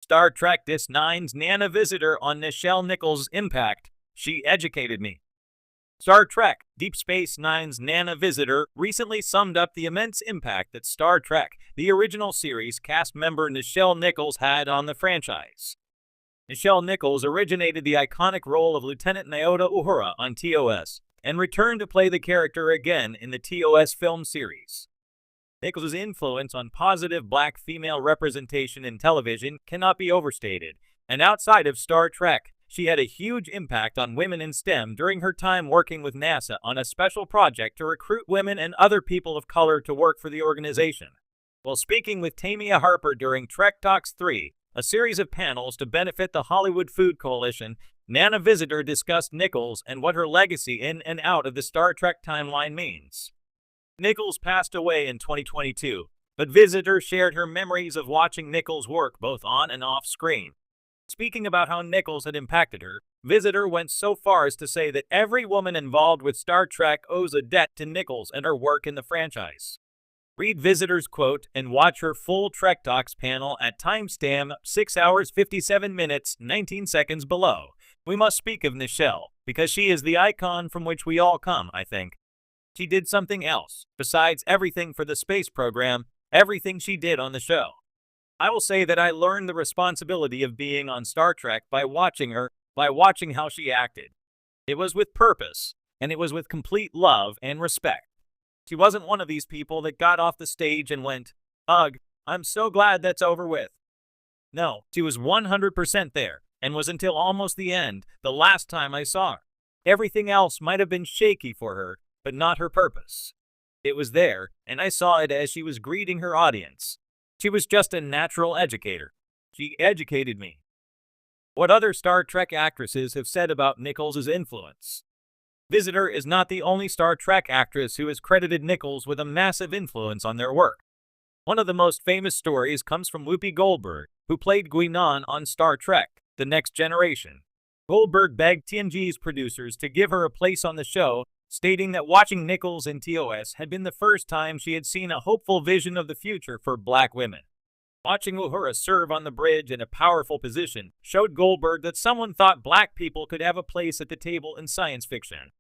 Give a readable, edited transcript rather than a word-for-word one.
Star Trek DS9's Nana Visitor on Nichols' impact. She educated me. Star Trek Deep Space Nine's Nana Visitor recently summed up the immense impact that Star Trek, the original series cast member Nichols had on the franchise. Nichols originated the iconic role of Lieutenant Nyota Uhura on TOS, and returned to play the character again in the TOS film series. Nichols' influence on positive black female representation in television cannot be overstated, and outside of Star Trek, she had a huge impact on women in STEM during her time working with NASA on a special project to recruit women and other people of color to work for the organization. While speaking with Tamia Harper during Trek Talks 3, a series of panels to benefit the Hollywood Food Coalition, Nana Visitor discussed Nichols and what her legacy in and out of the Star Trek timeline means. Nichols passed away in 2022, but Visitor shared her memories of watching Nichols work both on and off screen. Speaking about how Nichols had impacted her, Visitor went so far as to say that every woman involved with Star Trek owes a debt to Nichols and her work in the franchise. Read Visitor's quote and watch her full Trek Talks panel at timestamp 6 hours 57 minutes 19 seconds below. We must speak of Nichelle, because she is the icon from which we all come, I think. She did something else, besides everything for the space program, everything she did on the show. I will say that I learned the responsibility of being on Star Trek by watching her, by watching how she acted. It was with purpose, and it was with complete love and respect. She wasn't one of these people that got off the stage and went, "Ugh, I'm so glad that's over with." No, she was 100% there, and was until almost the end, the last time I saw her. Everything else might have been shaky for her, but not her purpose. It was there, and I saw it as she was greeting her audience. She was just a natural educator. She educated me. What other Star Trek actresses have said about Nichols' influence? Visitor is not the only Star Trek actress who has credited Nichols with a massive influence on their work. One of the most famous stories comes from Whoopi Goldberg, who played Guinan on Star Trek: The Next Generation. Goldberg begged TNG's producers to give her a place on the show, stating that watching Nichols in TOS had been the first time she had seen a hopeful vision of the future for black women. Watching Uhura serve on the bridge in a powerful position showed Goldberg that someone thought black people could have a place at the table in science fiction.